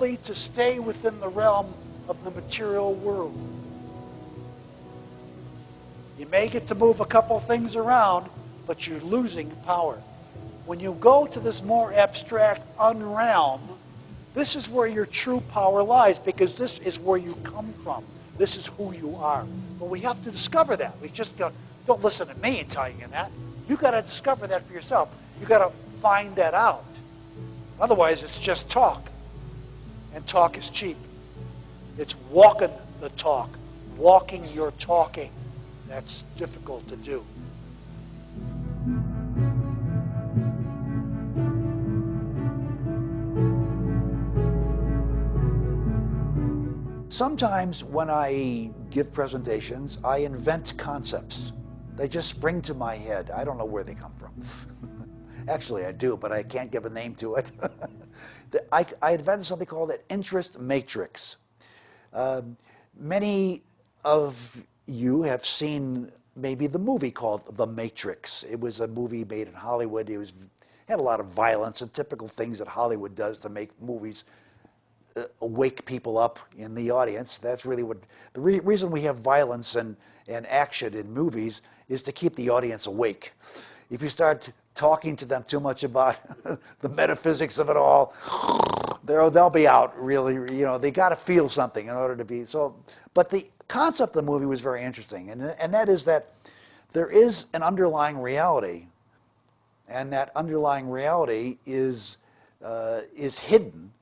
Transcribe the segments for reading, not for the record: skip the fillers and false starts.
to stay within the realm of the material world. You may get to move a couple things around, but you're losing power. When you go to this more abstract unrealm, this is where your true power lies, because this is where you come from. This is who you are. But we have to discover that. We just don't listen to me and tell you that. You got to discover that for yourself. You got to find that out. Otherwise, it's just talk. And talk is cheap. It's walking the talk, walking your talking. That's difficult to do. Sometimes when I give presentations, I invent concepts. They just spring to my head. I don't know where they come from. Actually, I do, but I can't give a name to it. I invented something called an interest matrix. Many of you have seen maybe the movie called The Matrix. It was a movie made in Hollywood. It had a lot of violence and typical things that Hollywood does to make movies wake people up in the audience. That's really what the reason we have violence and action in movies is to keep the audience awake. If you start talking to them too much about the metaphysics of it all, they'll be out really. They got to feel something in order to be so. But the concept of the movie was very interesting, and that is that there is an underlying reality, and that underlying reality is hidden.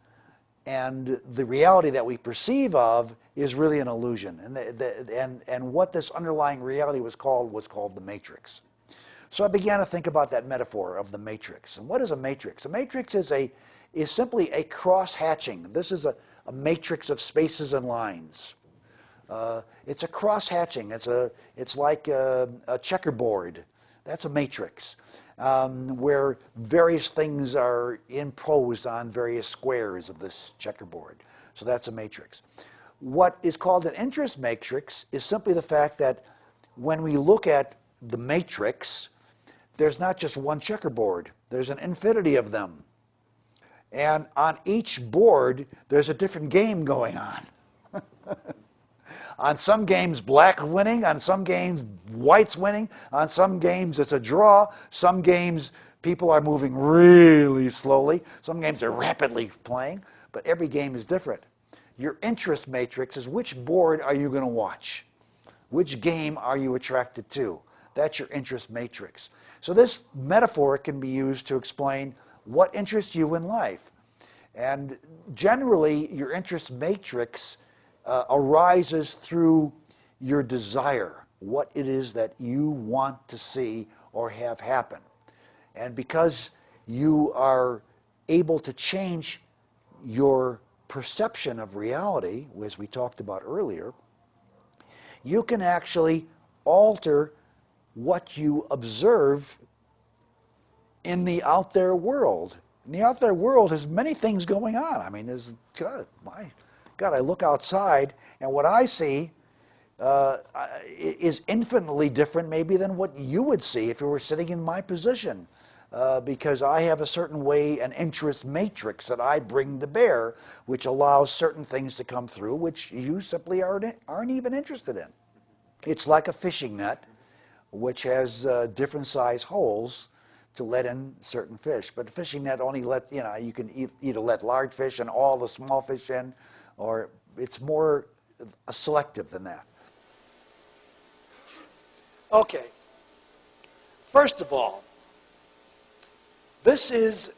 And the reality that we perceive of is really an illusion. And what this underlying reality was called the matrix. So I began to think about that metaphor of the matrix. And what is a matrix? A matrix is simply a cross-hatching. This is a matrix of spaces and lines. It's a cross-hatching. It's like a checkerboard. That's a matrix. Where various things are imposed on various squares of this checkerboard. So that's a matrix. What is called an interest matrix is simply the fact that when we look at the matrix, there's not just one checkerboard. There's an infinity of them. And on each board, there's a different game going on. On some games, black winning. On some games, white's winning. On some games, it's a draw. Some games, people are moving really slowly. Some games, they're rapidly playing. But every game is different. Your interest matrix is which board are you going to watch? Which game are you attracted to? That's your interest matrix. So this metaphor can be used to explain what interests you in life. And generally, your interest matrix arises through your desire, what it is that you want to see or have happen. And because you are able to change your perception of reality, as we talked about earlier, you can actually alter what you observe in the out there world. And the out there world has many things going on. I mean, God, I look outside, and what I see is infinitely different maybe than what you would see if you were sitting in my position, because I have a certain way, an interest matrix that I bring to bear, which allows certain things to come through which you simply aren't even interested in. It's like a fishing net, which has different size holes to let in certain fish. But the fishing net only you can either let large fish and all the small fish in, or it's more selective than that. Okay. First of all, this is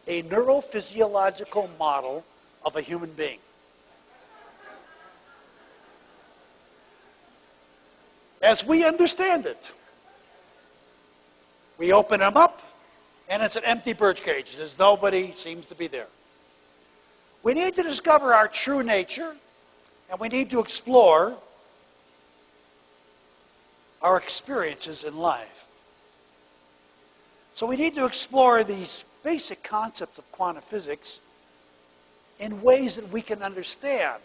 a neurophysiological model of a human being. As we understand it, we open them up, and it's an empty birdcage. There's nobody seems to be there. We need to discover our true nature, and we need to explore our experiences in life. So we need to explore these basic concepts of quantum physics in ways that we can understand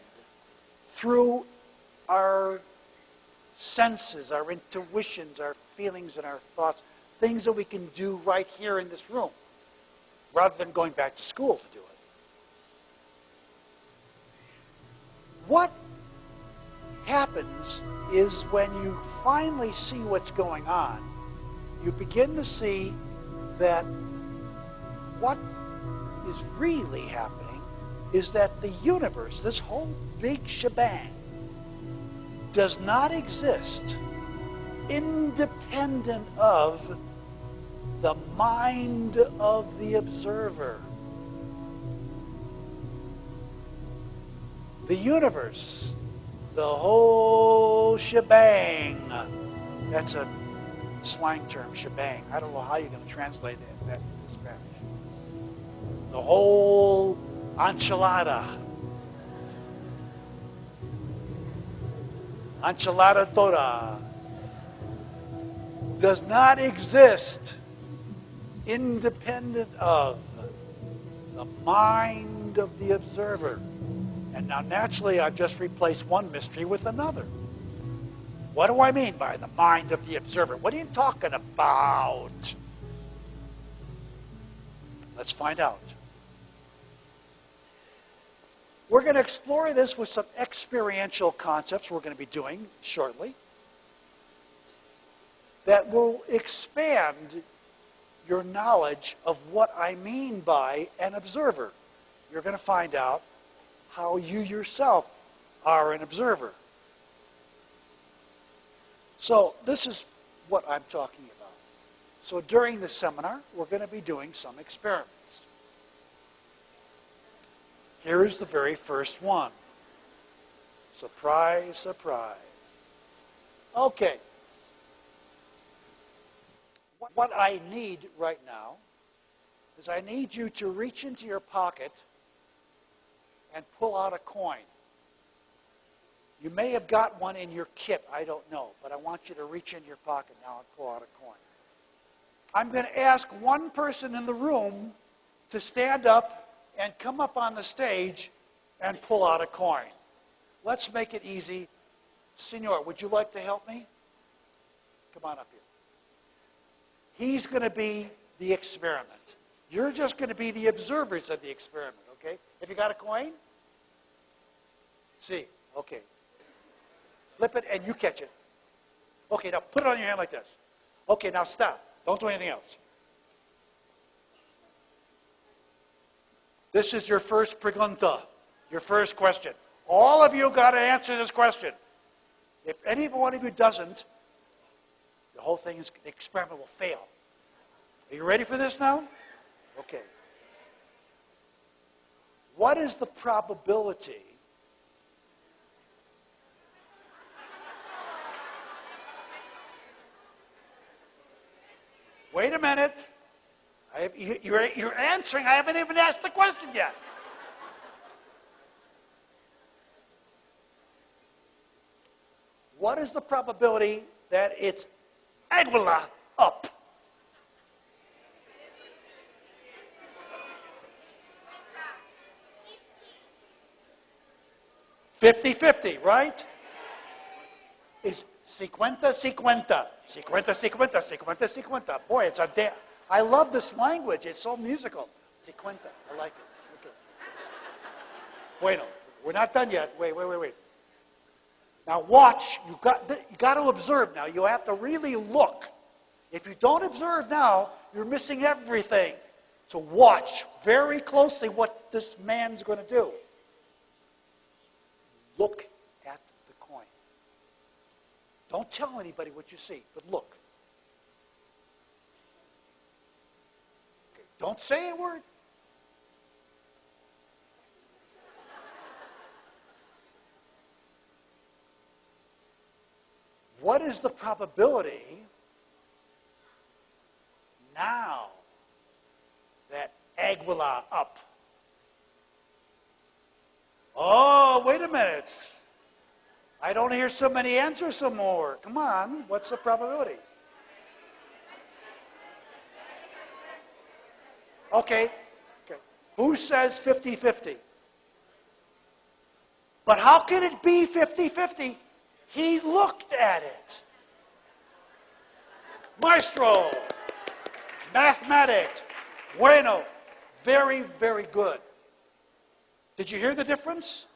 through our senses, our intuitions, our feelings, and our thoughts, things that we can do right here in this room, rather than going back to school to do it. What happens is when you finally see what's going on, you begin to see that what is really happening is that the universe, this whole big shebang, does not exist independent of the mind of the observer. The universe, the whole shebang, that's a slang term, shebang. I don't know how you're going to translate that into Spanish. The whole enchilada. Enchilada toda does not exist independent of the mind of the observer. And now naturally I've just replaced one mystery with another. What do I mean by the mind of the observer? What are you talking about? Let's find out. We're going to explore this with some experiential concepts we're going to be doing shortly that will expand your knowledge of what I mean by an observer. You're going to find out how you yourself are an observer. So this is what I'm talking about. So during the seminar, we're going to be doing some experiments. Here is the very first one. Surprise, surprise. Okay. What I need right now is I need you to reach into your pocket and pull out a coin. You may have got one in your kit, I don't know, but I want you to reach into your pocket now and pull out a coin. I'm going to ask one person in the room to stand up and come up on the stage and pull out a coin. Let's make it easy. Senor, would you like to help me? Come on up here. He's going to be the experiment. You're just going to be the observers of the experiment, okay? Have you got a coin? See, okay. Flip it and you catch it. Okay, now put it on your hand like this. Okay, now stop. Don't do anything else. This is your first pregunta, your first question. All of you got to answer this question. If any one of you doesn't, the whole thing is, the experiment will fail. Are you ready for this now? Okay. What is the probability Wait a minute. You're answering. I haven't even asked the question yet. What is the probability that it's Aguila up? 50-50, right? Is 50-50. 50-50. Boy, it's a damn. I love this language. It's so musical. 50. I like it. Okay. Bueno, we're not done yet. Wait. Now watch. You got to observe now. You have to really look. If you don't observe now, you're missing everything. So watch very closely what this man's going to do. Look at the coin. Don't tell anybody what you see, but look. Okay. Don't say a word. What is the probability now that Aguila up? Oh, wait a minute. I don't hear so many answers some more. Come on, what's the probability? Okay. Who says 50-50? But how can it be 50-50? He looked at it. Maestro. Mathematics. Bueno. Very, very good. Did you hear the difference?